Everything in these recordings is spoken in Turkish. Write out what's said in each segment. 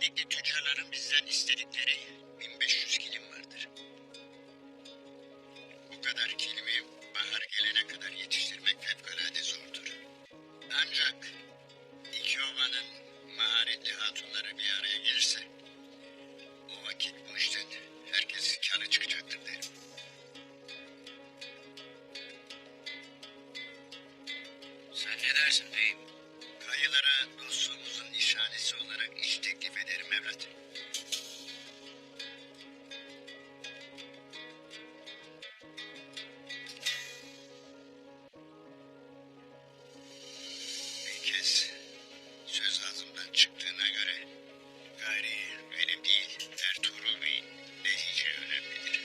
Öncelikle tüccarların bizden istedikleri 1500 kilim vardır. Bu kadar kilimi bahar gelene kadar yetiştirmek fevkalade zordur. Ancak iki ovanın maharetli hatunları bir araya gelirse o vakit bu işten herkesin kârı çıkacaktır derim. Sen ne dersin beyim? Kayılara dostluğumuzun nişanesi olarak iş teklif ederim evlat. Bir kez söz ağzımdan çıktığına göre gayri benim değil Ertuğrul Bey'in ne diyeceği önemlidir.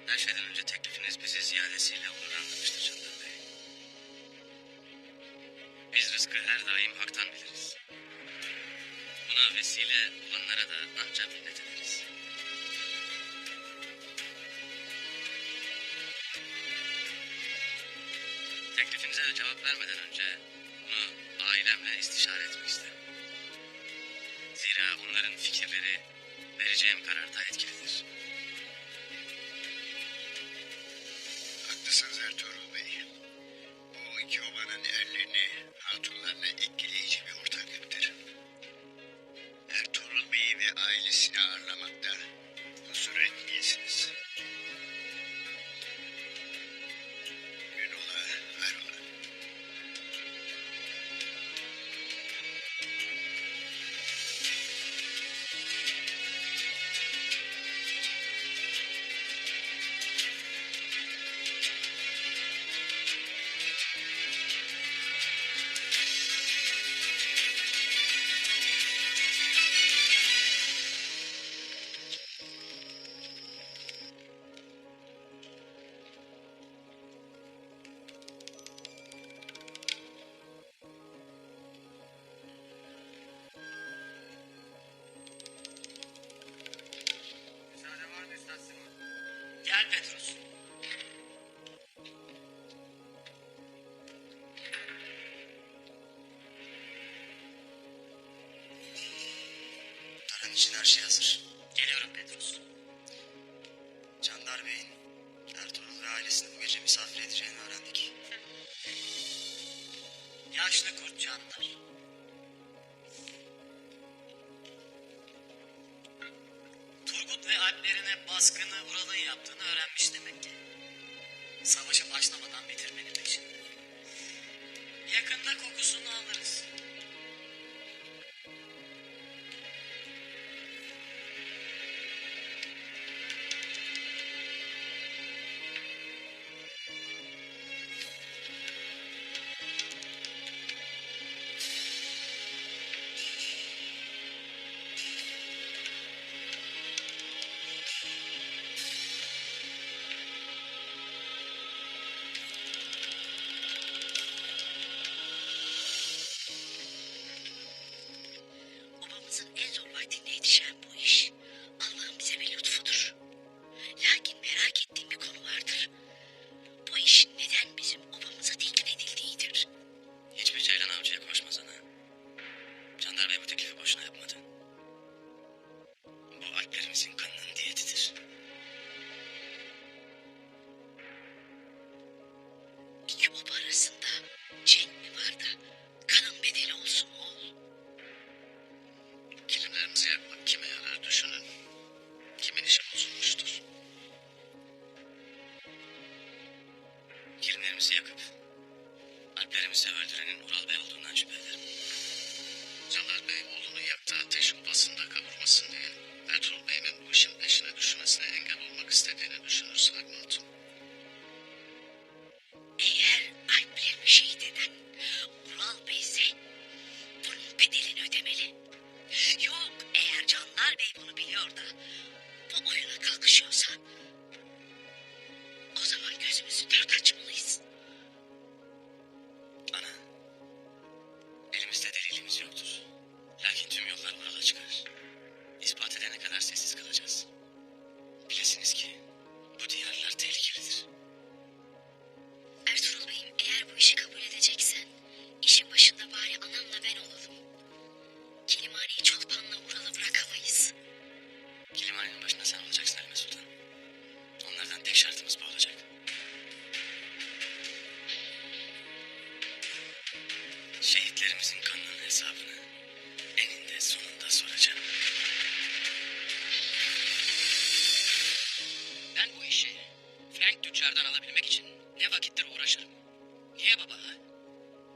Her şeyden önce teklifiniz bizi ziyadesiyle onurlandırmıştır Çandar Bey. Biz rızkı her daim haktan biliriz. Buna vesile olanlara da ancak minnet ederiz. Teklifinize de cevap vermeden önce bunu ailemle istişare etmek isterim. Zira onların fikirleri vereceğim kararda etkilidir. Haklısınız Ertuğrul Bey. Bu iki ovanın erlerini hatunlarla etkileyici bir ortaklıktır. Ertuğrul Bey'i ve ailesini ağırlamakta huzur etmeyesiniz. Gün ola, hayrola. Müsaade var mı Üstad Simon? Gel Petrus. Tören için her şey hazır. Geliyorum Petrus. Çandar Bey'in Ertuğrul ve ailesini bu gece misafir edeceğini öğrendik. Yaşlı kurt Çandar. Turgut ve alplerine baskını Ural'ın yaptığını öğrenmiş demek ki. Savaşı başlamadan bitirmenin peşinde. Yakında kokusunu alırız. Obamızın en zor vaktinde yetişen bu iş Allah'ın bize bir lütfudur. Lakin merak ettiğim bir konu vardır. Bu işin neden bizim obamıza teklif edildiğidir. Hiçbir ceylan avcıya koşmaz ana. Çandar Bey bu teklifi boşuna yapmadı. Bu alplerimizin kanının diyetidir. İki oba arasında cenk mi var da kanın bedeli olsun oğul. Kilimlerinizi yakmak kime yarar düşünün. Kimin işi bozulmuştur. Kilimlerimizi yakıp alplerimizi öldürenin Ural Bey olduğundan şüphe ederim. Caner Bey oğlunu yaktığı ateş obasında kavurmasın diye Ertuğrul Bey'in bu işin peşine düşmesine engel olmak istediğini düşünürse Hakkı Hatun. Eğer alplerimi şehit eden Ural Bey ise bunun bedelini ödemeli. Yok eğer Canlar Bey bunu biliyor da bu oyuna kalkışıyorsa o zaman gözümüzü dört açmalıyız. Ana, elimizde delilimiz yoktur. çıkarır. İspat edene kadar sessiz kalacağız. Bilesiniz ki bu diyarlar tehlikelidir. Ertuğrul Bey'im, eğer bu işi kabul edeceksen işin başında bari anamla ben olalım. Kilimhaneyi Çolpan'la Ural'a bırakamayız. Kilimhanenin başında sen olacaksın Halime Sultan. Onlardan tek şartımız bu olacak. Şehitlerimizin kanının hesabını eninde sonunda soracağım. Ben bu işi Frank tüccardan alabilmek için ne vakittir uğraşırım. Niye baba?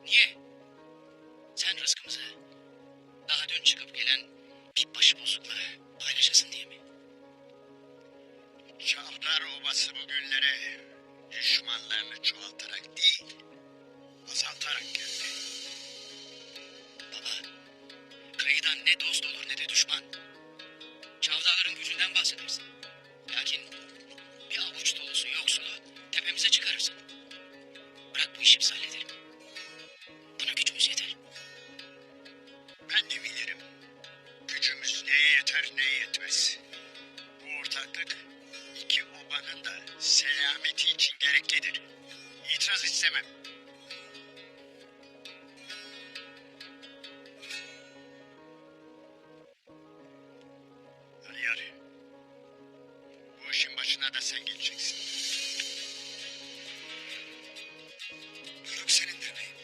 Niye? Sen rızkımızı daha dün çıkıp gelen bir başıbozukla paylaşasın diye mi? Çavdar Obası bugünlere düşmanlarını çoğaltarak değil, azaltarak geldi. Baba, kıyıdan ne dost olur ne de düşman. Çavdarların gücünden bahsedersin. Lakin bir avuç dolusu yoksulu tepemize çıkarırsın. Bırak bu işi biz halledelim. Buna gücümüz yeter. Ben de bilirim. Gücümüz neye yeter neye yetmez. Bu ortaklık iki obanın da selameti için gereklidir. İtiraz istemem. Aliyar, bu işin başına da sen geleceksin. Buyruk senindir beyim.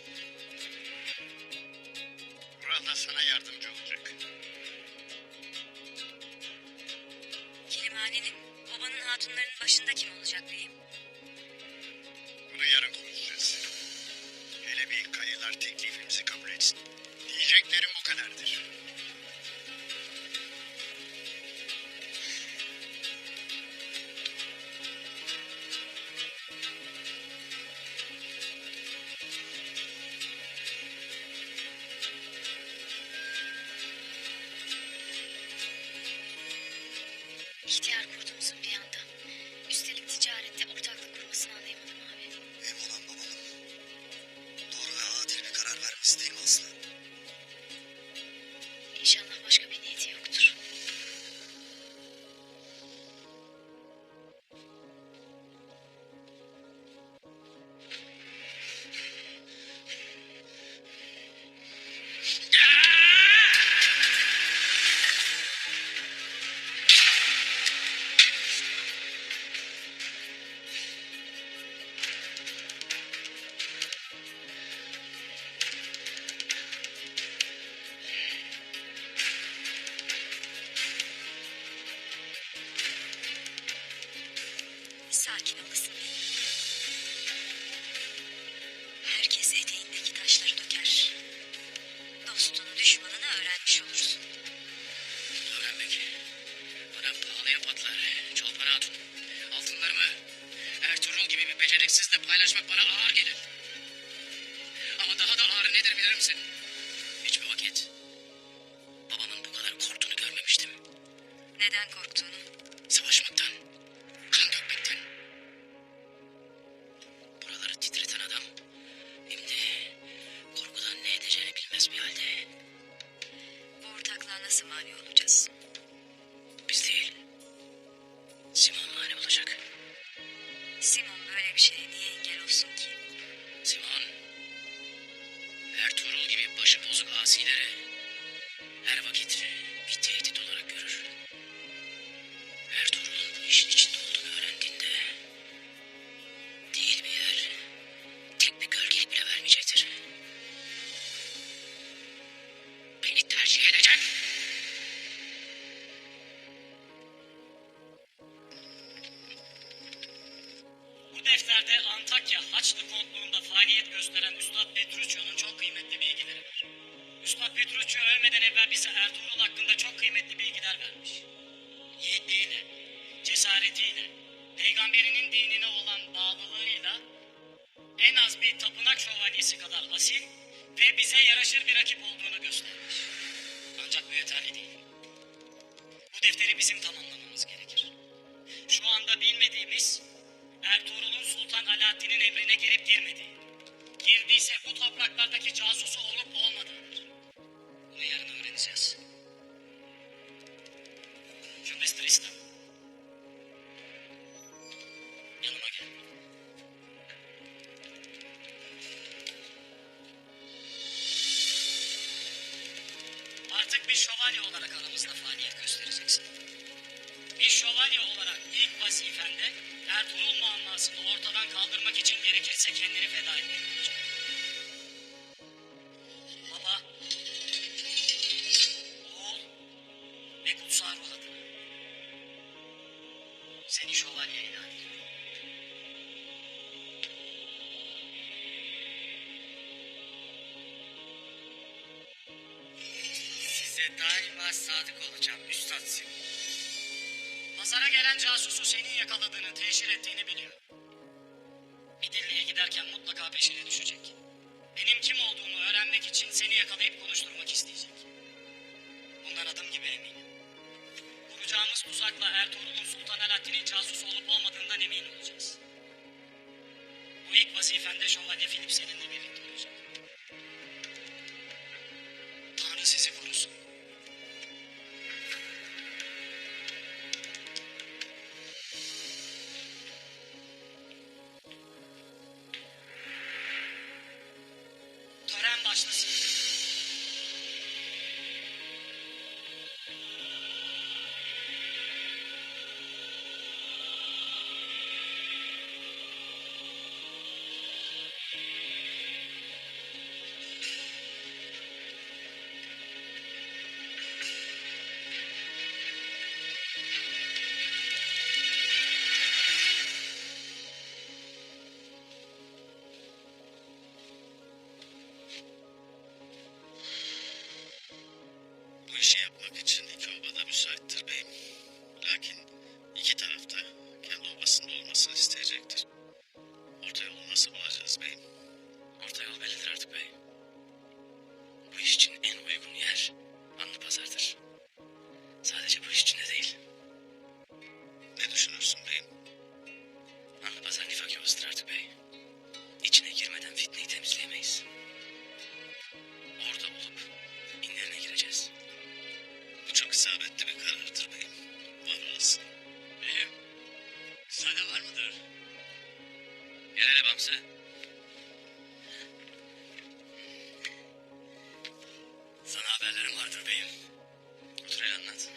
Ural da sana yardımcı olacak. Kilimhanenin, babanın hatunlarının başında kim olacak beyim? Bunu yarın konuşacağız. Hele bir kayılar teklifimizi kabul etsin. Diyeceklerim bu kadardır. İhtiyar kurtumuzun bir anda. Üstelik ticarette ortaklık kurmasını anlayamadım abi. Hem olan babamın doğru ve adil bir karar vermesi değil mi Aslı? İnşallah başka bir niyeti yoktur. Sakin olasın. Herkes eteğindeki taşları döker. Dostunu düşmanını öğrenmiş olursun. Öğrenmek bana pahalıya patlar. Çolpan Hatun. Altınlarımı Ertuğrul gibi bir beceriksizle paylaşmak bana ağır gelir. Ama daha da ağır nedir bilir misin? Hiçbir vakit babamın bu kadar korktuğunu görmemiştim. Neden korktuğunu? Savaşmaktan, kan dökmekten. Buraları titreten adam şimdi korkudan ne edeceğini bilmez bir halde. Bu ortaklığa nasıl mani olacağız? Biz değil, Simon mani olacak. Simon böyle bir şeye niye engel olsun ki? Simon, Ertuğrul gibi başı bozuk asileri her vakit bir tehdit olarak görür. Ertuğrul'un bu işin içinde olduğunu öğrendiğinde değil bir yer, tek bir gölgelik bile vermeyecektir. Beni tercih edecek. Bu defterde Antakya Haçlı Kontluğu'nda faaliyet gösteren Üstad Petrucci'nin çok kıymetli bilgileri var. Üstad Petrucci ölmeden evvel bize Ertuğrul hakkında çok kıymetli bilgiler vermiş. Yiğitliğiyle, cesaretiyle, peygamberinin dinine olan bağlılığıyla en az bir tapınak şövalyesi kadar asil ve bize yaraşır bir rakip olduğunu göstermiş. Ancak bu yeterli değil. Bu defteri bizim tamamlamamız gerekir. Şu anda bilmediğimiz Ertuğrul'un Sultan Alaaddin'in emrine girip girmediği, girdiyse bu topraklardaki casusu olup olmadığıdır. Bunu yarın öğreneceğiz. şövalye olarak aramızda faaliyet göstereceksin. Bir şövalye olarak ilk vazifende Ertuğrul muammasını ortadan kaldırmak için gerekirse kendini feda etmek olacak. Baba, oğul ve kutsal ruh adına seni şövalye ilan ediyorum. Size daima sadık olacağım Üstad Sim. Pazara gelen casusu senin yakaladığını, teşhir ettiğini biliyor. Midilli'ye giderken mutlaka peşine düşecek. Benim kim olduğumu öğrenmek için seni yakalayıp konuşturmak isteyecek. Bundan adım gibi eminim. Kuracağımız tuzakla Ertuğrul'un Sultan Alaaddin'in casusu olup olmadığından emin olacağız. Bu ilk vazifende Şövalye Filip seninle birlikte olacak. Tanrı sizi korusun. Tören başlasın. Bu işi yapmak için iki oba da müsaittir beyim. Lakin iki tarafta kendi obasında olmasını isteyecektir. Orta yolu nasıl bulacağız beyim? Orta yol bellidir artık bey. Bu iş için en uygun yer Anlıpazar'dır. Sadece bu iş için de değil. Ne düşünürsün beyim? Anlıpazar nifak yuvasıdır artık bey. İçine girmeden fitneyi temizleyemeyiz. Orada olup inlerine gireceğiz. Bu çok isabetli bir karardır beyim. Var olasın. Beyim, müsaade var mıdır? Gel hele Bamsı. Sana haberlerim vardır beyim. Otur hele anlat.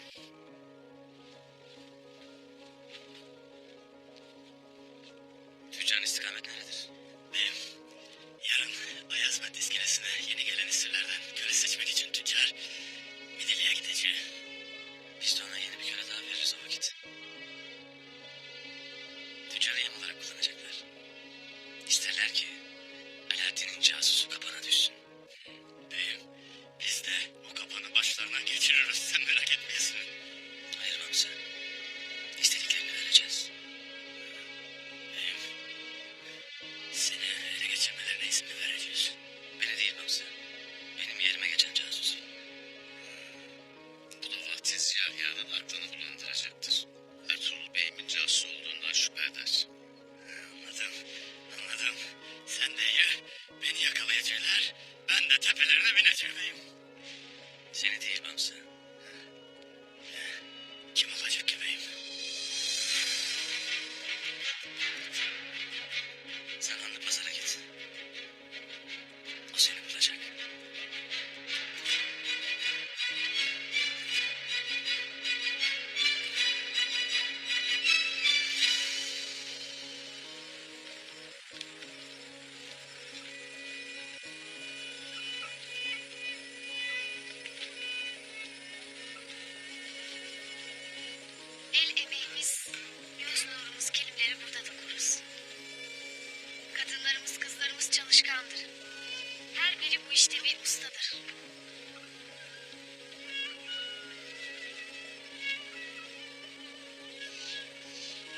Tüccarın istikamet nerededir? Beyim, yarın Ayazmet iskelesine yeni gelen esirlerden köle seçmek için tüccar Midilli'ye gidecek. Biz de ona yeni bir köle daha veririz o vakit. Tüccarı yem olarak kullanacaklar. İsterler ki Alaaddin'in casusu kapana düşsün. Beyim, biz de o kapanı başlarına geçiririz, sen merak etmeyesin. Hayır Bamsı, istediklerini vereceğiz. Beyim, seni ele geçirmelerine izin mi vereceğiz? Beni değil Bamsı, benim yerime geçen casusu. Bu da vahtiz Yahya'nın aklını bulandıracaktır. Ertuğrul beyimin casusu olduğundan şüphe eder. Anladım. Sen de ya beni yakalayacaklar, ben de tepelerine bineceğim. Seni değil Bamsı. Kim olacak ki beyim? Sen Anlıpazar'a git. O seni bulacak. El emeğimiz, göz nurumuz, kilimleri burada dikoruz. Kadınlarımız, kızlarımız çalışkandır. Her biri bu işte bir ustadır.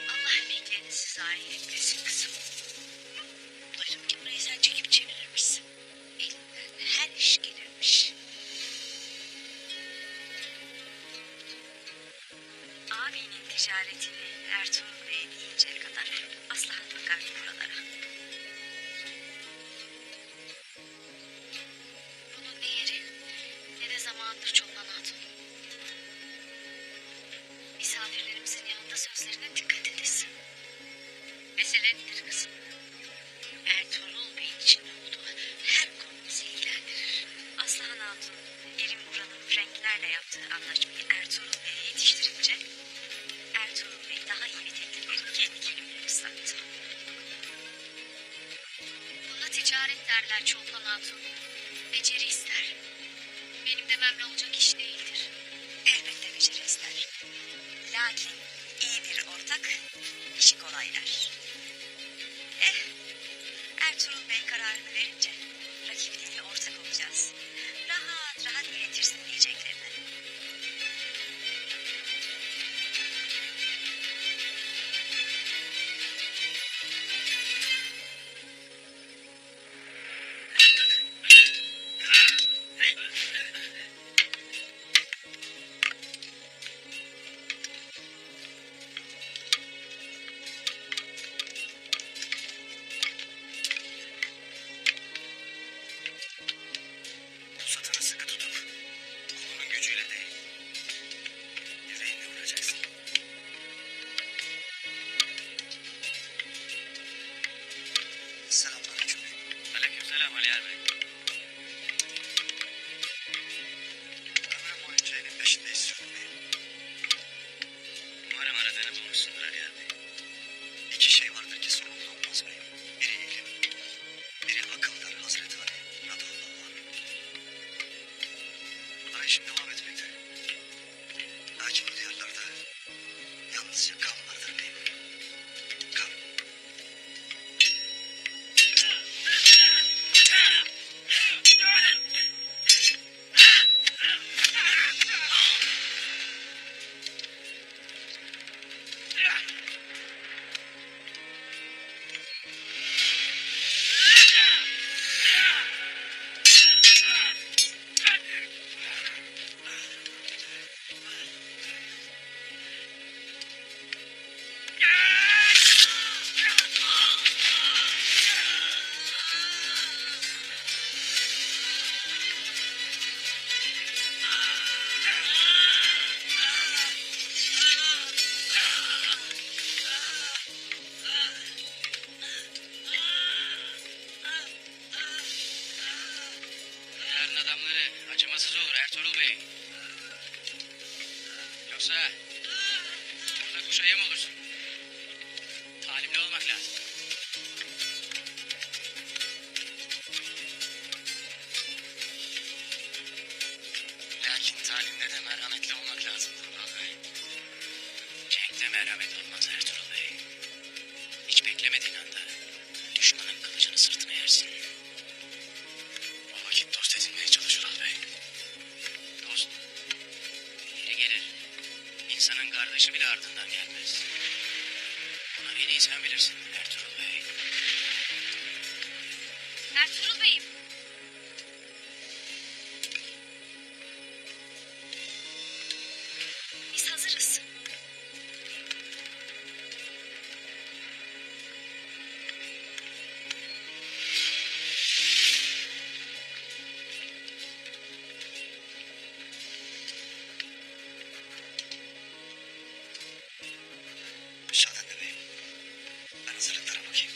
Allah emeklerinizi zayi etmesin kızım. Duydum ki burayı sen çekip çevirirmişsin. Elinden her iş gelirmiş. Abinin ticaretini Ertuğrul Bey'e deyinceye kadar Aslan bakardı buralara. Bunun ne yeri ne de zamandır Çoban Hatun. Misafirlerimizin yanında sözlerine dikkat edesin. Mesele nedir beceri ister. Benim dememle olacak iş değildir. Elbette beceri ister. Lakin iyi bir ortak işi kolaylar. Ertuğrul Bey kararını verince rakip değil ortak olacağız. Rahat rahat yönetirsin diyeceklerini. Pusatını sıkı tutup kolunun gücüyle değil, yüreğinle vuracaksın. Selamünaleyküm. Aleykümselam Aliyer Bey. Ömrüm boyunca evin peşinde istiyorum beyim. Umarım aradığını bulmuşsundur Aliyer Bey. İki şey vardır ki sonunda olmaz beyim. Biri ilim, biri akıldır Hazreti Ali radıyallahu anh. Arayışım devam etmekte. Lakin bu diyarlarda yalnızca kan vardır beyim. Kan. Yarın adamları acımasız olur Ertuğrul Bey. Yoksa burada kuşa yem olursun. Talimli olmak lazım. Lakin talimde de merhametli olmak lazım Turgul Bey. Cenk'te merhamet olmaz Ertuğrul Bey. Hiç beklemediğin anda düşmanın kılıcını sırtına yersin. O vakit dost edinmeye çalış Ural Bey. Dost yeri gelir. İnsanın kardeşi bile ardından gelmez. Bunu en iyi sen bilirsin Ertuğrul Bey. Ertuğrul Bey'im. Biz hazırız. Müsaadenle beyim. Ben hazırlıklara bakayım.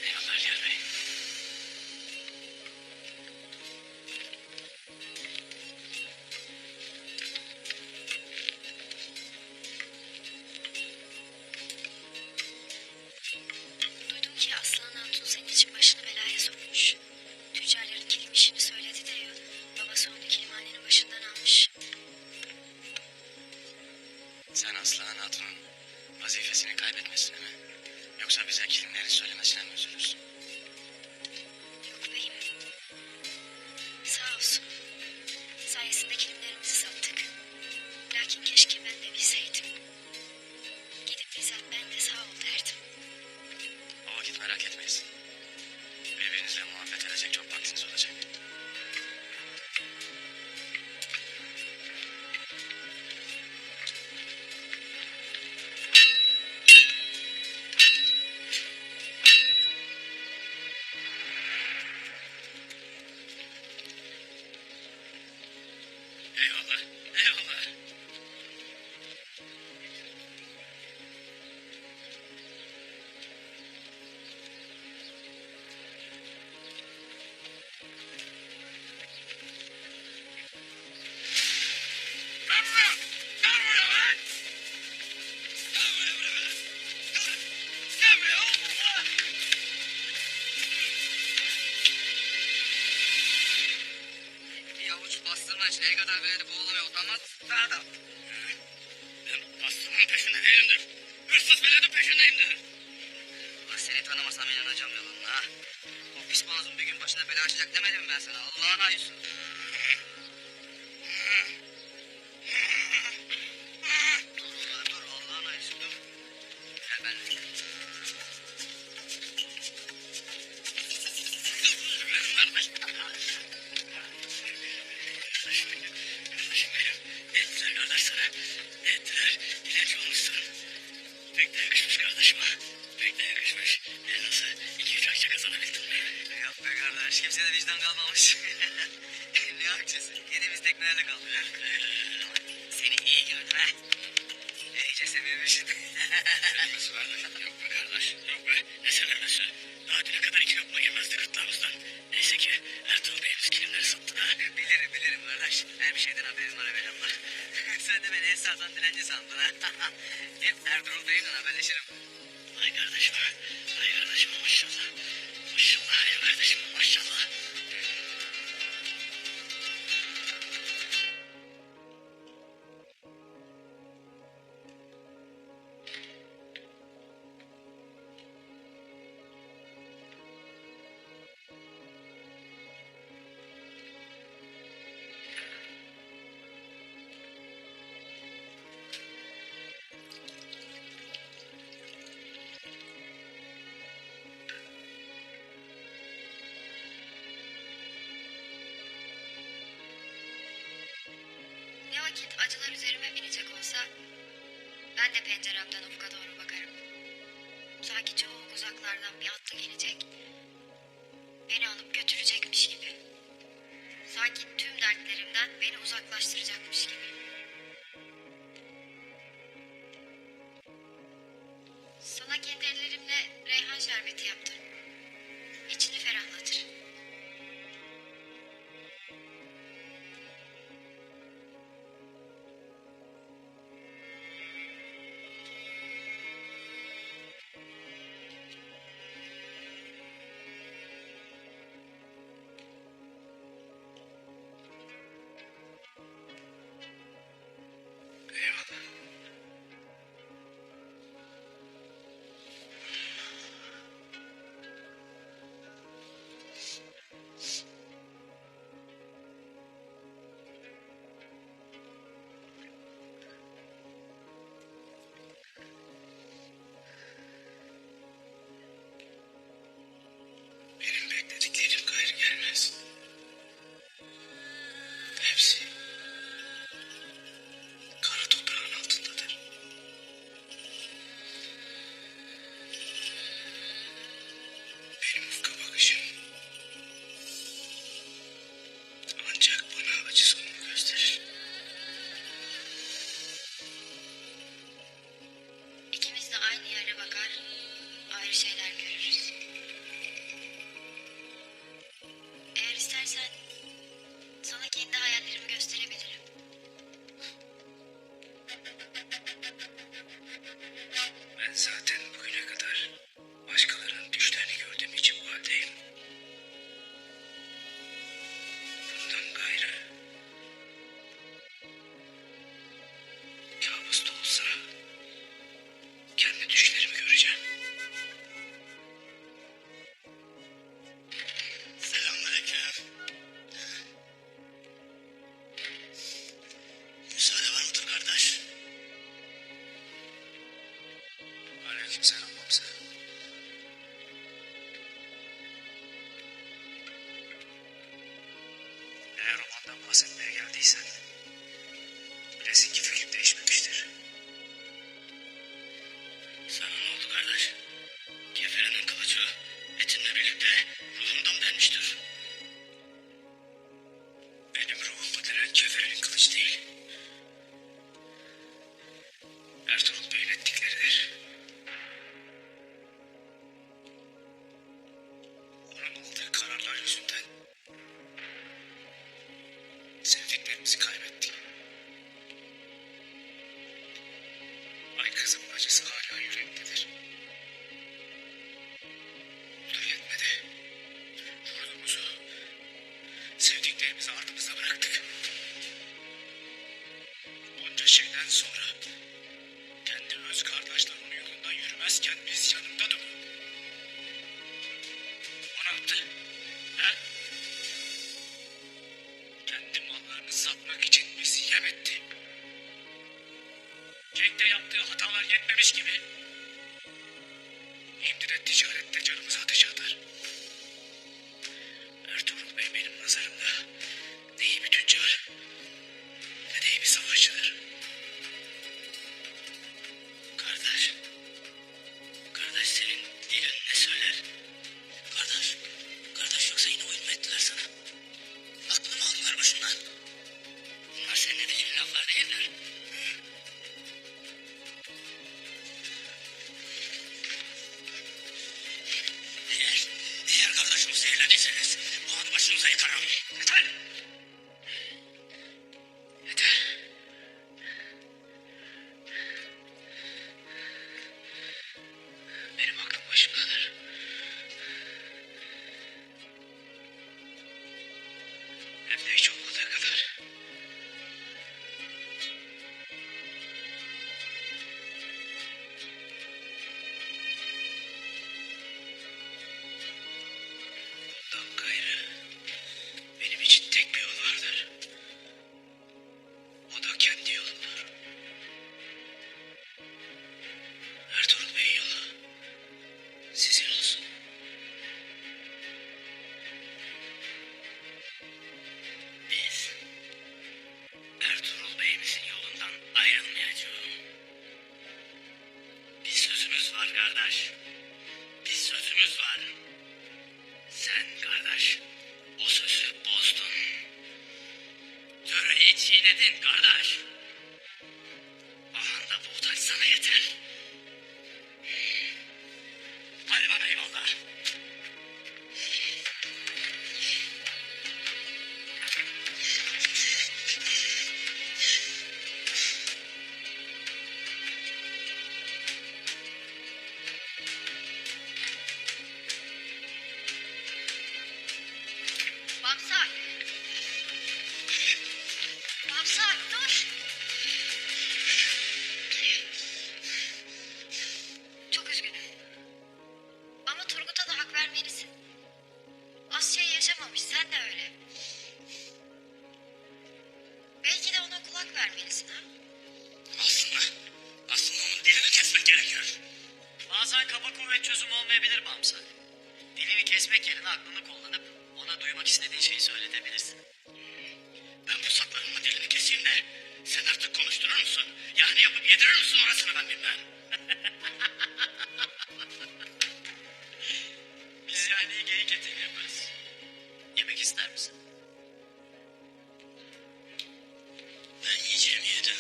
Eyvallah Aliyer Bey. Duydum ki Aslan Hatun senin için başını belaya sokmuş. Tüccarların kilim işini söyledi de babası onu kilimhanenin başından almış. Sen Aslıhan Hatun'un vazifesini kaybetmesine mi? Yoksa bize kilimleri söylemesine mi üzülürsün? Yok beyim. Sağ olsun. Sayesinde kilimlerimizi sattık. Lakin keşke ben de bilseydim. Gidip bizzat ben de sağ ol derdim. O vakit merak etmeyiz. Birbirinizle muhabbet edecek çok vaktiniz olacak. Eyvallah, eyvallah. kardeş. El kadar veledi boğulamaya utanmaz adam. Ben aslının peşinde değilimdir. Hırsız veledin peşindeyimdir. Ulan seni tanımasam inanacağım yalanına ha. O pis boğazın bir gün başına bela açacak demedim mi ben sana? Allah'ın ayısı. Dur ulan dur. Allah'ın ayısı dur. Gel benimle. Kardeşim benim. Ettiler kardeş sana. Ettiler. Dilenci olmuşsun. Pek de yakışmış kardeşim ha. Pek de yakışmış. Nasıl 2-3 akçe kazanabildin mi? Yok be kardeş. Kimsede vicdan kalmamış. Ne akçesi? Yediğimiz tekmelerde kaldı. Seni iyi gördüm ha. İyice sevinmişsin. Nasıl kardeş? Yok be kardeş. Yok be. Ne sevinmesi? Daha düne kadar 2 lokma girmezdi gırtlağımızdan. Neyse ki Ertuğrul Bey'imiz kilimleri sattı da. Bilirim kardeş. Her bir şeyden haberim var evvelallah. Sen de beni esasen dilenci sandın ha. Hep Ertuğrul Bey'imle haberleşirim. Ay kardeşim. Ay kardeşim maşallah. Maşallah ay kardeşim maşallah. Ne vakit acılar üzerime binecek olsa ben de penceremden ufka doğru bakarım. Sanki çok uzaklardan bir atlı gelecek, beni alıp götürecekmiş gibi. Sanki tüm dertlerimden beni uzaklaştıracakmış gibi. Sana kendi ellerimle reyhan şerbeti yaptım. İçini ferahlatır. Eyvallah. Benim beklediklerim gayrı gelmez. Hepsi kara toprağın altındadır. Benim ufka bakışım ancak bana acı sonunu gösterir. İkimiz de aynı yere bakar, ayrı şeyler görürüz. Eğer istersen sana kendi hayallerimi gösterebilirim. Ben zaten bugüne kadar başkalarının düşlerini gördüğüm için bu haldeyim. Bundan gayrı kabus da olsa kendi düşlerimi göreceğim. Selamünaleyküm. Müsaade var mıdır kardeş? Aleykümselam Hamza. Eğer romandan bahsetmeye geldiysen bilesin ki fikrim değişmemiştir. Sana ne oldu kardeş? Keferenin kılıcı etinle birlikte ruhundan delmiştir. Benim ruhumu delen keferenin kılıcı değil. Ertuğrul Bey'in ettikleridir. Onun aldığı kararlar yüzünden sevdiklerimizi kaybettik. Ay kızımın acısı hala yüreğimdedir. Bu da yetmedi. Yurdumuzu, sevdiklerimizi ardımıza bıraktık. şeyden sonra kendi öz kardeşlerinin yolundan yürümezken biz yanında durur. O ne yaptı? He? Kendi mallarını satmak için bizi yem etti. Cenk'te yaptığı hatalar yetmemiş gibi şimdi de ticarette canımızı ateşe atar. Ertuğrul Bey benim nazarımda ne iyi bir tüccar ne de iyi bir savaşçıdır. Kardeş, kardeş senin dilin ne söyler? Kardeş yoksa yine oyun mu ettiler sana? Aklını mı aldılar başından? Bunlar senin de dilin laflar değiller. Eğer kardeşimi zehirlediyseniz bu anı başınıza yıkarım. Yeter! Yeter. Benim aklım başımdadır. Hem de hiç olmadığı kadar. Bundan gayrı benim için tek bir yol vardır. O da kendi yolumdur. Ertuğrul Bey'in yolu sizin olsun. Biz Ertuğrul Bey'imizin yolundan ayrılmayacağız. Bir sözümüz var kardeş. Bir sözümüz var. Sen kardeş o sözü bozdun. Töreyi çiğnedin kardeş. Ahanda bu utanç sana yeter. Hadi bana eyvallah. Bamsal. Bamsal dur. Çok üzgünüm. Ama Turgut'a da hak vermelisin. Az şey yaşamamış, sen de öyle. Belki de ona kulak vermelisin ha. Aslında onun dilini kesmek gerekiyor. Bazen kaba kuvvet çözüm olmayabilir Bamsa. Dilini kesmek yerine aklını kullanıp ona duymak istediğin şeyi söyletebilirsin. Ben bu saklarımla dilini keseyim de sen artık konuşturur musun? Yani yapıp yedirir misin orasını ben bilmem. Biz yani geyik eti yaparız. Yemek ister misin? Ben yiyeceğimi yedim.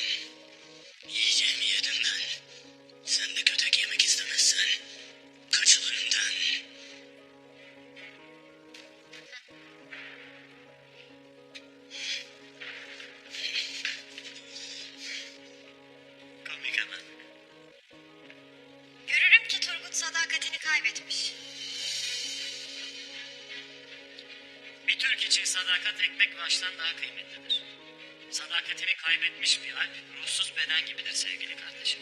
Yiyeceğimi yedim ben. Sen de kötek yemek istemezsen kaçıl önümden. Komik hemen. Görürüm ki Turgut sadakatini kaybetmiş. Bir Türk için sadakat ekmek ve aştan daha kıymetlidir. Sadakatini kaybetmiş bir alp, ruhsuz beden gibidir sevgili kardeşim.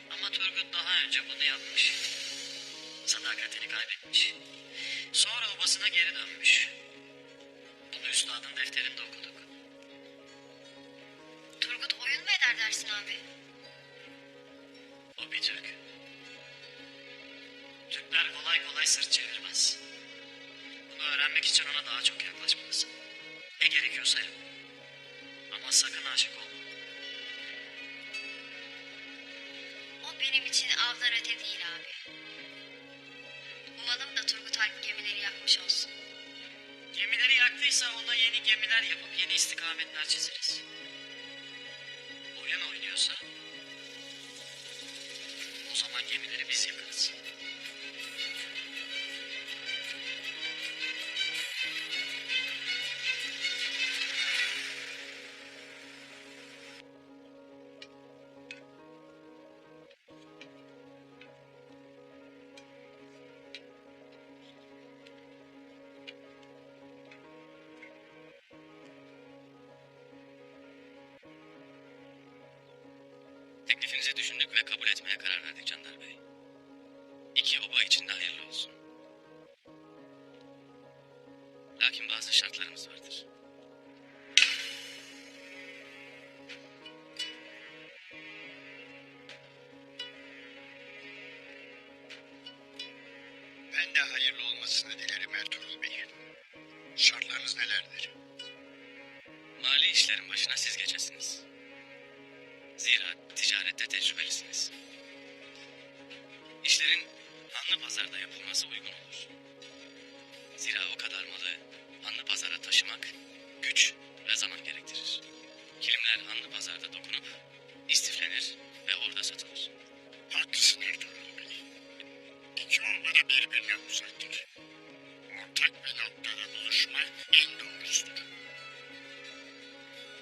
Ama Turgut daha önce bunu yapmış. Sadakatini kaybetmiş. Sonra obasına geri dönmüş. Bunu üstadın defterinde okuduk. Turgut oyun mu eder dersin abi? O bir Türk. Türkler kolay kolay sırt çevirmez. Bunu öğrenmek için ona daha çok yaklaşmalısın. Ne gerekiyorsa yap. Ama sakın aşık olma. O benim için avlar öte değil abi. Umalım da Turgut Alp gemileri yakmış olsun. Gemileri yaktıysa ona yeni gemiler yapıp yeni istikametler çizeriz. Oyun oynuyorsa o zaman gemileri biz yakarız. Desteğinizi düşündük ve kabul etmeye karar verdik Candar Bey. İki oba için de hayırlı olsun. Lakin bazı şartlarımız vardır. Ben de hayırlı olmasını dilerim Ertuğrul Bey. Şartlarınız nelerdir? Mali işlerin başına siz geçesiniz. Zira ticarette tecrübelisiniz. İşlerin Hanlı Pazar'da yapılması uygun olur. Zira o kadar malı Hanlı Pazar'a taşımak güç ve zaman gerektirir. Kilimler Hanlı Pazar'da dokunup istiflenir ve orada satılır. Haklısın Ertuğrul Bey. İki oba da birbirine uzaktır. Ortak bir noktada buluşmak en doğrusudur.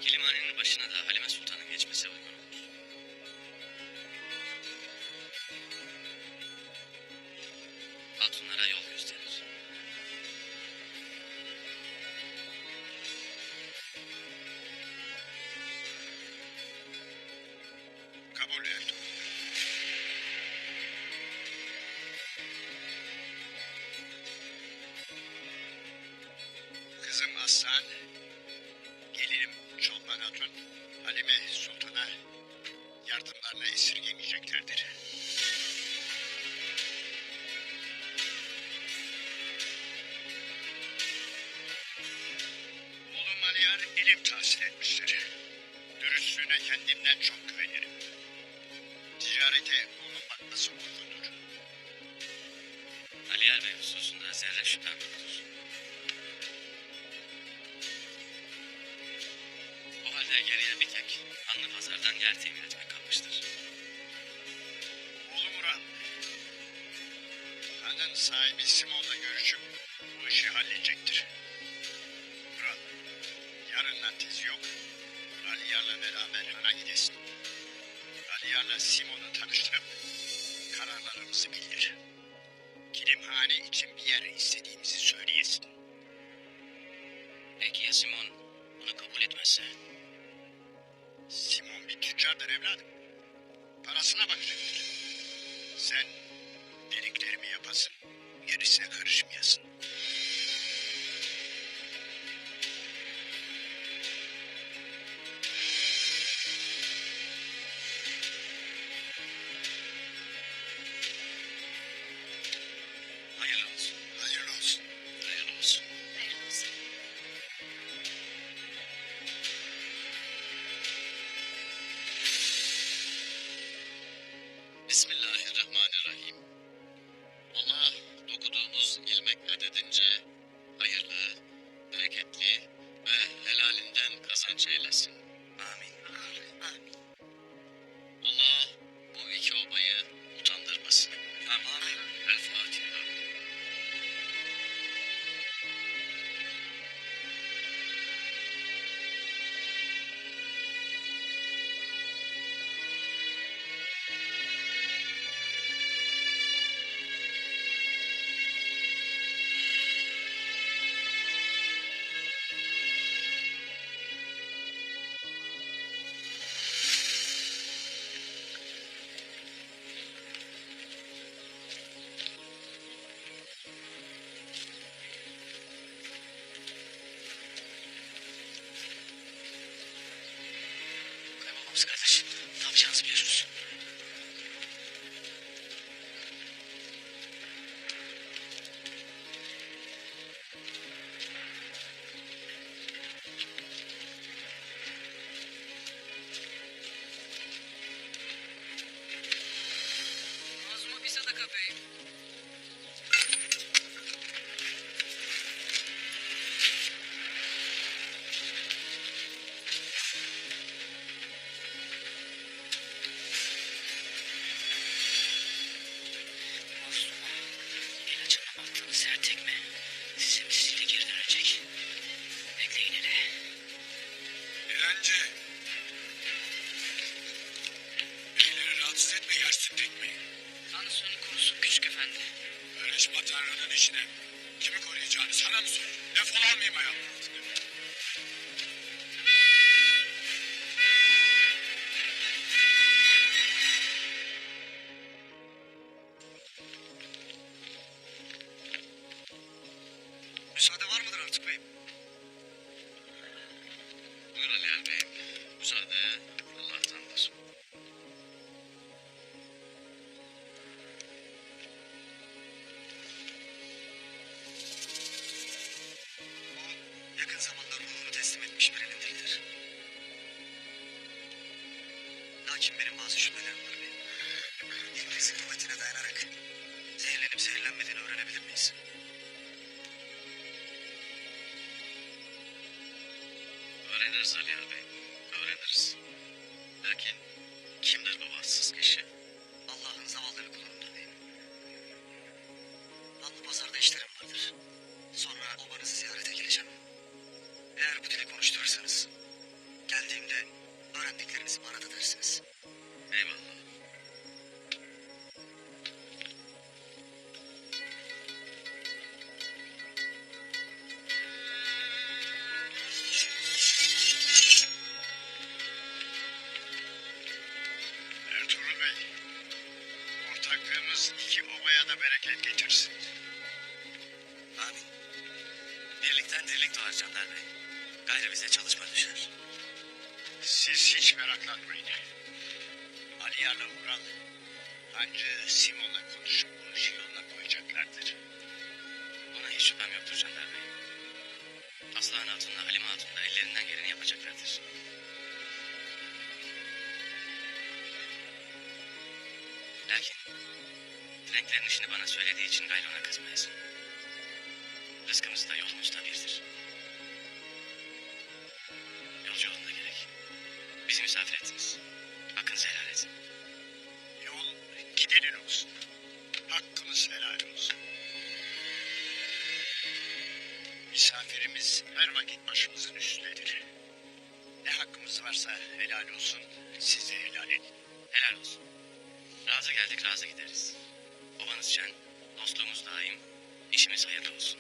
Kilimhanenin başına da Halime Sultan'ın geçmesi uygun olur. Hatunlara yol gösterir. Kabul Ertuğrul. Kızım Aslan, gelinim Çolpan Hatun, Halime Sultan'a yardımlarını esirgemeyeceklerdir. Oğlum Aliyar ilim tahsil etmiştir. Dürüstlüğüne kendimden çok güvenirim. Ticarete onun bakması uygundur. Aliyar Bey hususunda zerre şüphem yoktur. O halde geriye bir tek Hanlı Pazar'dan yer temin etmek kalmıştır. Oğlum Ural, hanın sahibi Simon'la görüşüp bu işi halledecektir. Ural, yarından tezi yok. Aliyar'la beraber hana gidesin. Aliyar'la Simon'u tanıştırıp kararlarımızı bildir. Kilimhane için bir yer istediğimizi söyleyesin. Peki ya Simon bunu kabul etmezse? Simon bir tüccardır evladım. Parasına bakacaktır. Sen dediklerimi yapasın, gerisine karışmayasın. Hayırlı olsun. Hayırlı olsun. Hayırlı olsun. Hayırlı olsun. Bismillahirrahmanirrahim. Allah dokuduğumuz ilmek edince hayırlı, bereketli ve helalinden kazanç eylesin. Amin. Amin. Allah bu iki obayı utandırmasın. Amin. El Fatiha. Kaybolmamız kardeş. Ne yapacağınızı biliyorsunuz. Ağzıma bir sadaka beyim. Mazluma, ilacına attığınız her tekme size misliyle geri dönecek. Bekleyin hele. Dilenci. Beyleri rahatsız etme, yersin tekmeyi. Tanrısını korusun küçük efendi. Karışma Tanrı'nın işine. Kimi koruyacağını sana mı sor? Defol almayayım ayağımın altına. mıdır artık beyim? Buyur Ali Er Bey'im. Müsaade Allah'tandır. O yakın zamanda ruhunu teslim etmiş birinin dilidir. Lakin benim bazı şüphelerim var beyim. İngiliz'in kuvvetine dayanarak zehirlenip zehirlenmediğini öğrenebilir miyiz? Öğreniriz Ali Er Bey. Öğreniriz. Lakin kimdir bu bahtsız kişi? Allah'ın zavallı bir kulundur beyim. Anlı pazarda işlerim vardır. Sonra obanızı ziyarete geleceğim. Eğer bu dili konuşturursanız geldiğimde öğrendiklerinizi bana da dersiniz. Eyvallah. Ertuğrul Bey, ortaklığımız iki obaya da bereket getirsin. Amin. Birlikten dirlik doğar Canlar Bey. Gayrı bize çalışma düşer. Siz hiç meraklanmayın. Ali Yar'la Ural, hancı Simon'la konuşup bu işi yoluna koyacaklardır. Buna hiç şüphem yoktur Canlar Bey. Aslan Hatun'la Halim Hatun da ellerinden geleni yapacaklardır. Lakin Franklerin işini bana söylediği için gayrı ona kızmayız. Rızkımız da yolumuz da birdir. Yolcu yolunda gerek. Bizi misafir ettiniz. Hakkınızı helal edin. Yol gidenin olsun. Hakkımız helal olsun. Misafirimiz her vakit başımızın üstündedir. Ne hakkımız varsa helal olsun, size helal edin. Helal olsun. Razı geldik razı gideriz. Babanız şen, dostluğumuz daim, işimiz hayırlı olsun.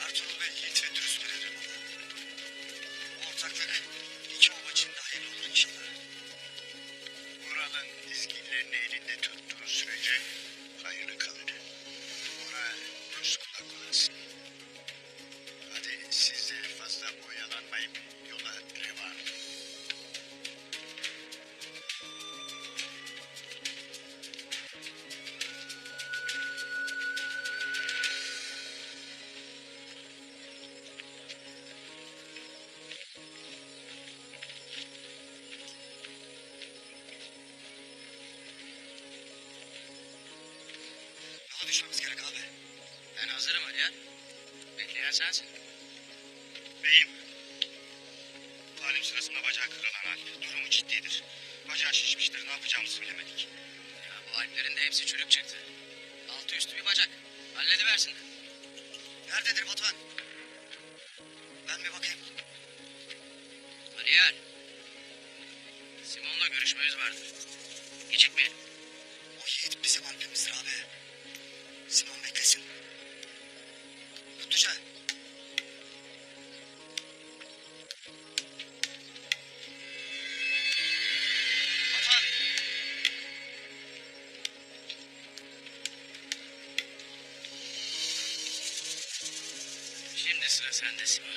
Ertuğrul Bey yiğit ve dürüst biridir bana. Bu ortaklık iki oba için de hayırlı olur inşallah. Ural'ın dizginlerini elinde tuttuğu sürece hayırlı kalır. Ona göz kulak olasın. Hadi siz de fazla oyalanmayıp yola devam. Yola düşmemiz gerek abi. Ben hazırım Ali Er. Bekleyen sensin. Beyim, talim sırasında bacağı kırılan Alp. Durumu ciddidir. Bacağı şişmiştir, ne yapacağımızı bilemedik. Ya bu Alplerin de hepsi çürük çıktı. Altı üstü bir bacak. Hallediversin. Nerededir Batuhan? Ben bir bakayım. Ali Er. Simon'la görüşmemiz vardı. Gecikmeyelim. O yiğit bizim Alp'imizdir abi. Simon beklesin. Kutluca. Batuhan. Şimdi sıra sende Simon.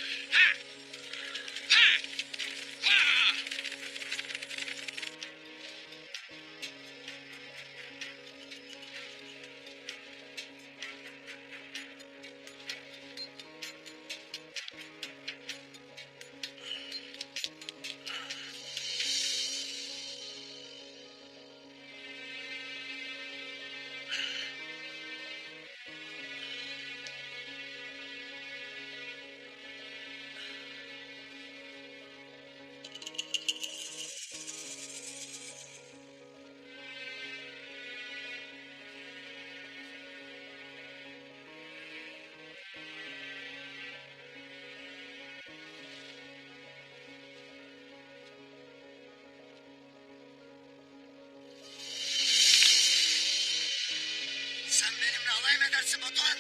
misin Batuhan?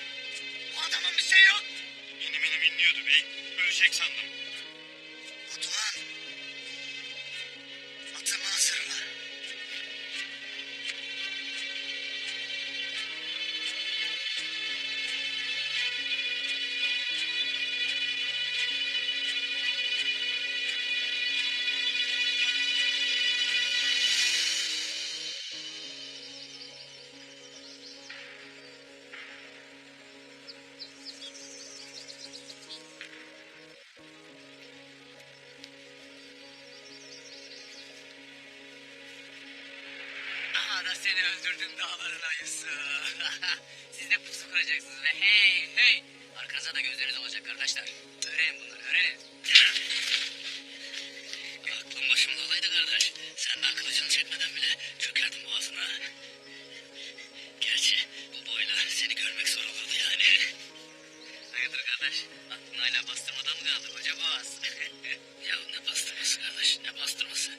Bu adamın bir şey yok. Benim inliyordu bey. Ölecek sandım. Batuhan. Atımı hazırla. Aha da seni öldürdüm dağların ayısı. Siz de pusu kuracaksınız ve hey hey. Arkanıza da gözleriniz olacak kardeşler. Öğrenin bunları öğrenin. Aklım başımda olaydı kardeş. Sen daha kılıcını çekmeden bile çökerdim boğazına. Gerçi bu boyla seni görmek zor olurdu yani. Hayırdır kardeş? Aklın hala bastırmadan mı kaldı koca boğaz? Ya ne bastırması kardeş ne bastırması?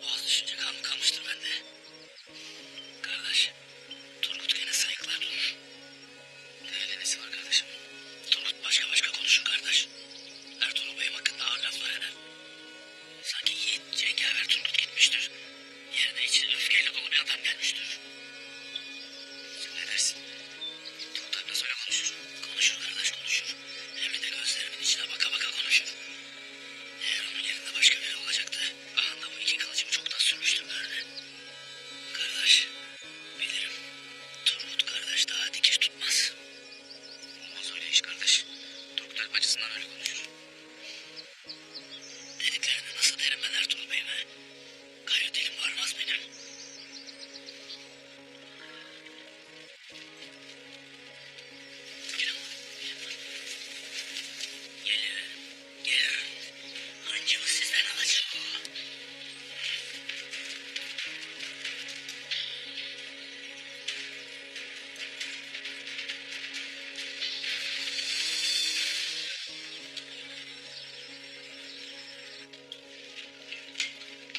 Boğaz düşünce kan mı kalmıştır bende? Kardeş, Turgut gene sayıklar durur. Öyle nesi var kardeşim? Turgut başka konuşur kardeş. Ertuğrul Bey'im hakkında ağır laflar eder. Sanki yiğit cengaver Turgut gitmiştir. Yerine içi öfkeyle dolu bir adam gelmiştir. Sen ne dersin? Turgut hakkında söyle konuşur. Konuşur kardeş konuşur. Hem de gözlerimin içine baka konuşur. Eğer onun yerinde başka biri olacaktı. Ahanda bu iki kılıcımı çoktan sürmüştürlerdi. Kardeş, bilirim. Turgut kardeş daha dikiş tutmaz. Olmaz öyle iş kardeş. Turgut Alp acısından öyle konuşur. Dediklerini nasıl derim ben Ertuğrul Bey'ime? Gayrı dilim varmaz benim. Gelin. Gelin. Hancımı sizden alacağım.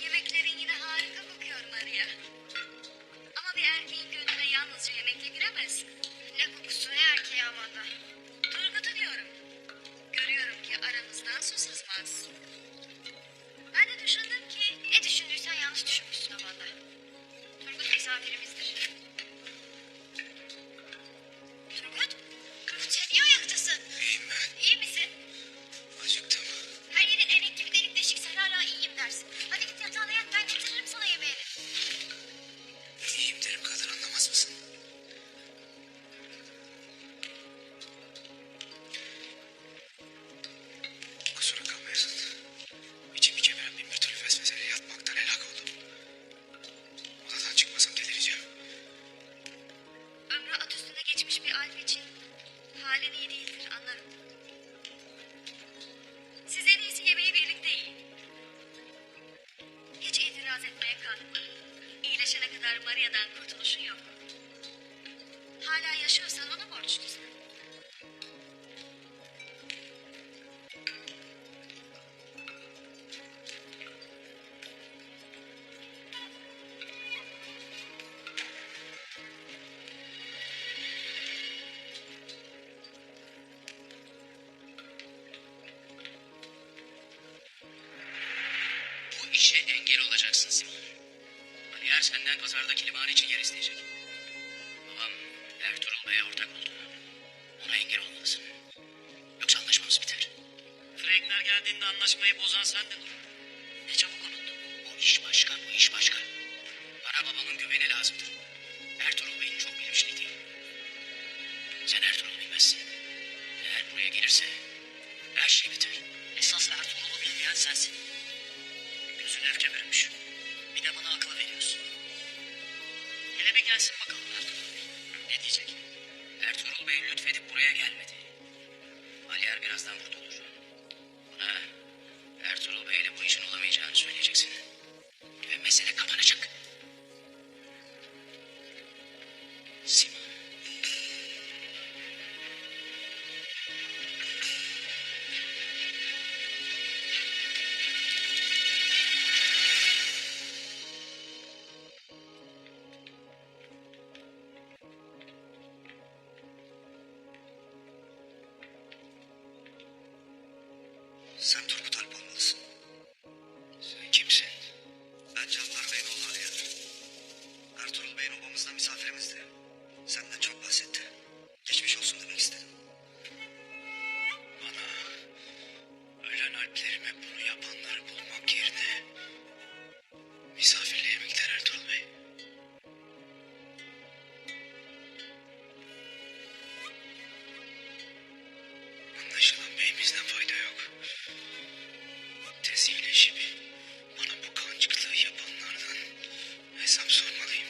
Yemeklerin yine harika kokuyor Maria. Ama bir erkeğin gönlüne yalnızca yemekle giremez. Ne kokusu ne erkeği Amanda. Turgut'u diyorum. Görüyorum ki aramızdan su sızmaz. Ben de düşündüm ki Ne düşündüysen yanlış düşünmüşsün Amanda. Turgut misafirimizdir. Turgut? Sen niye ayaktasın? İyiyim ben. İyi misin? Acıktım. Her yerin enek gibi delik deşik sen hala iyiyim dersin. Hadi git yatağına yat ben getiririm sana yemeğini. İyiyim derim kadar anlamaz mısın? Kusura kalmayasın. İçimi kemiren bin bir türlü vesveseyle yatmaktan helak oldum. Odadan çıkmasam delireceğim. ömrü at üstünde geçmiş bir alp için halin iyi değildir anlarım. Siz en iyisi yemeği birlikte yiyin. Hiç itiraz etmeye kalkma. İyileşene kadar Maria'dan kurtuluşun yok. Hala yaşıyorsan ona borçlusun. Bu işe engel olacaksın Simon. Aliyer senden pazardaki liman için yer isteyecek. Babam Ertuğrul Bey'e ortak oldu. Ona engel olmalısın. Yoksa anlaşmamız biter. Frankler geldiğinde anlaşmayı bozan sendin. Ne çabuk unuttun. Bu iş başka, bu iş başka. Bana babamın güveni lazımdır. Ertuğrul Bey'in çok bilmişliği. Sen Ertuğrul'u bilmezsin. Eğer buraya gelirse her şey biter. Esas Ertuğrul'u bilmeyen sensin. Gözün öfke bürümüş. Bir de bana akıl veriyorsun. Hele bir gelsin bakalım Ertuğrul Bey. Ne diyecek? Ertuğrul Bey lütfedip buraya gelmedi. Aliyer birazdan burada olur. Ona Ertuğrul Bey'le bu işin olamayacağını söyleyeceksin. Ve mesele kapanacak. Simon. Sen Turgut Alp olmalısın. Sen kimsin? Ben Canlar Bey'in oğlu Aliye'dir. Ertuğrul Bey'in obamızda misafirimizdi. Senden çok bahsetti. Geçmiş olsun demek istedim. Bana ölen alplerime bunu yapanları bulmak yerine misafirliğe mi gider Ertuğrul Bey? Anlaşılan beyimizden fayda yok. Tez iyileşip bana bu kancıklığı yapanlardan hesap sormalıyım.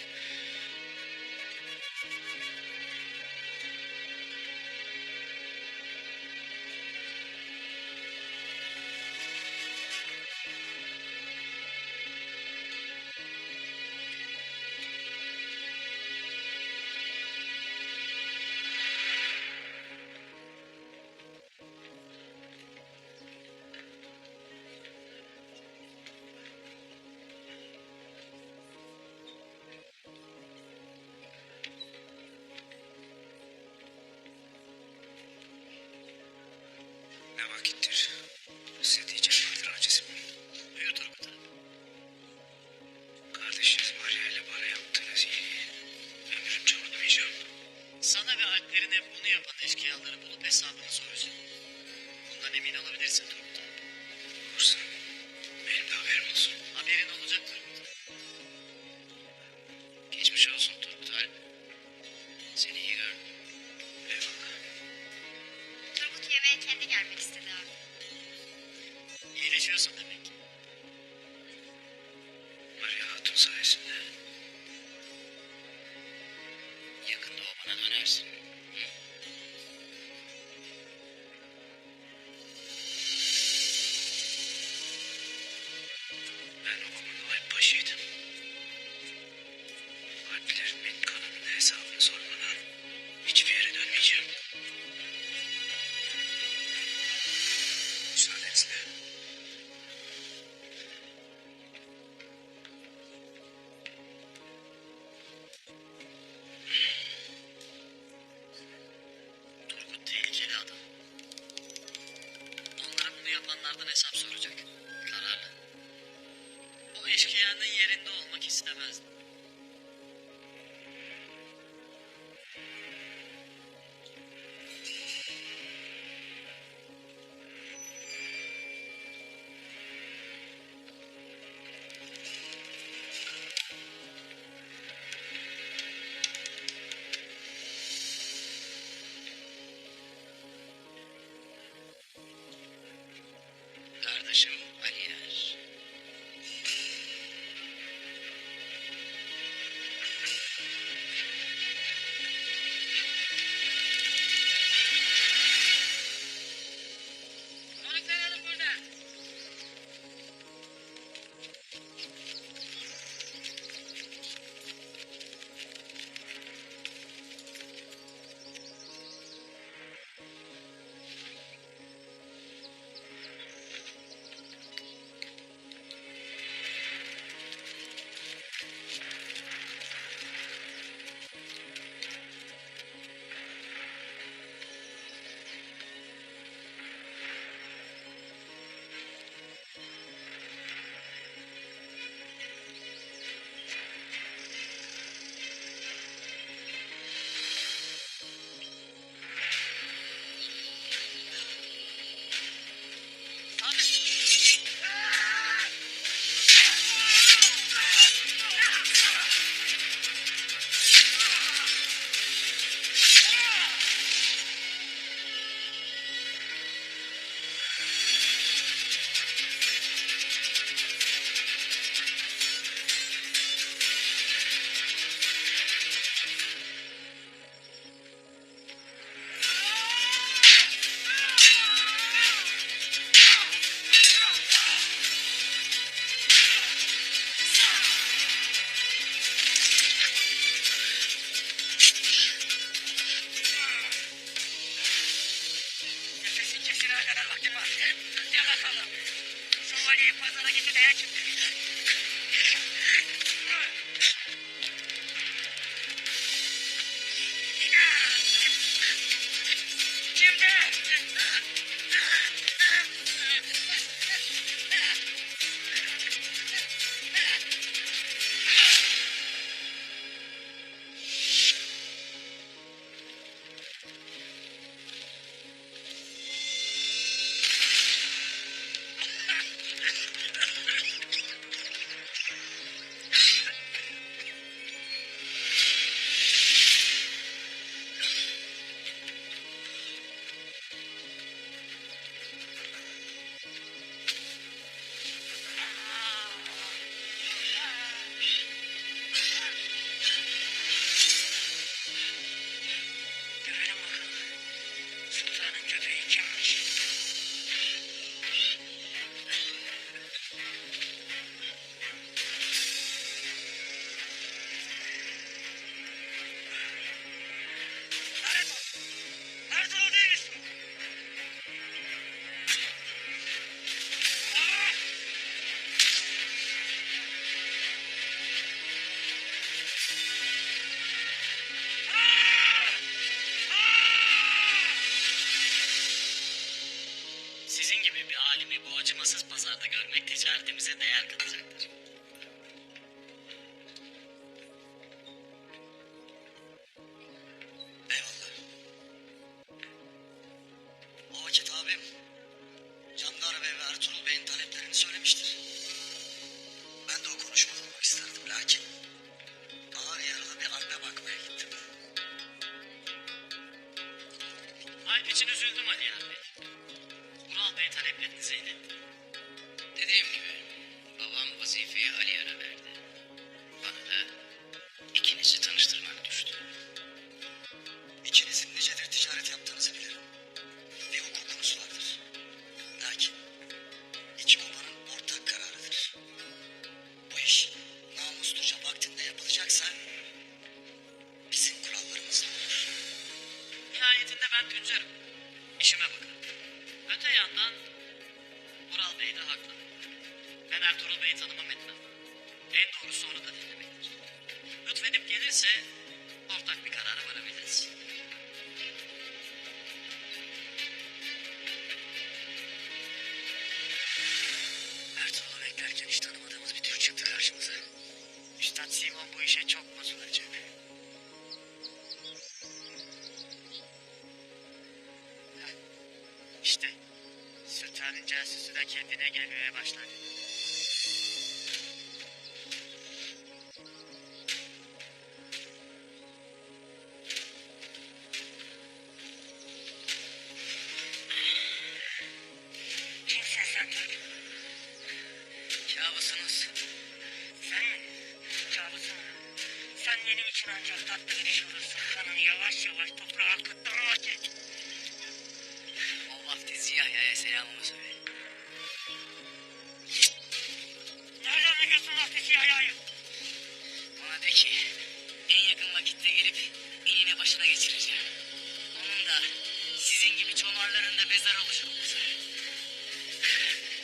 Ne vakittir? Size diyecek vardır acizim. Buyur Turgut abi. Kardeşiniz Maria ile bana yaptığınız iyiliği ömrümce unutmayacağım. Sana ve alplerine bunu yapan eşkıyaları bulup hesabını soracağım. Bundan emin olabilirsin Turgut abi. Olursa benim de haberim olsun. Haberin olacak Turgut abi. Geçmiş olsun Turgut Alp. Seni iyi gördüm. Eyvallah. Turgut yemeğe kendi gelmek istedi abi. İyileşiyorsun demek. Maria Hatun sayesinde. Yakında o bana dönersin. Ben okumun alp başıydım. Alplerimin kanının hesabını sormadan hiçbir yere dönmeyeceğim. Müsaadenizle. Turgut tehlikeli adam. Onlara bunu yapanlardan hesap soracak. Kararlı. O eşkıyanın yerinde olmak istemezdim. Kardeşim Ali Er. Talep için üzüldüm Aliyan Bey. Ural Bey taleplerini zeyletti. Dediğim gibi babam vazifeyi Aliyan'a verdi. Bana da ikinizi tanıştırmak düştü. İkinizin nicedir ticaret yaptığınızı bilirim. Bir hukukunuz vardır. Lakin iki obanın ortak kararıdır. Bu iş namusluca vaktinde yapılacaksa bizim kurallarımızla olur. Nihayetinde ben tüccarım. İşime bakarım. Öte yandan Ural Bey de haklı. Ben Ertuğrul Bey'i tanımam etmem. En doğrusu onu da dinlemektir. Lütfedip gelirse ortak bir karara varabiliriz. Ertuğrul'u beklerken hiç tanımadığımız bir Türk çıktı karşımıza. Üstad Simon bu işe çok bozulacak. İşte Sultan'ın casusu da kendine gelmeye başladı. Kimsin sen Türk? Kabusunuz. Sen mi? Kabusun. Sen benim için ancak tatlı bir iş olursun. Kanını yavaş yavaş toprağa akıttığın vakit. O vakti Ziyahya'ya selamımı söyle. Nereden biliyorsun vakti siyahayı? Ona de ki en yakın vakitte gelip inini başına geçireceğim. Onun da sizin gibi çomarların da mezar olacak olursa.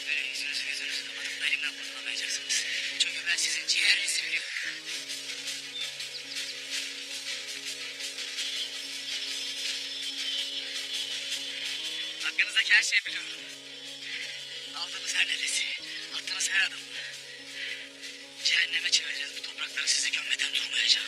Böyle yüzünüzü gözünüzü kapatıp da elimden kurtulamayacaksınız. Çünkü ben sizin ciğerinizi biliyorum. Hakkınızdaki her şeyi biliyorum. Aldığınız her nefesi, attığınız her adım. Cehenneme çevireceğiz bu toprakları, sizi gömmeden durmayacağım.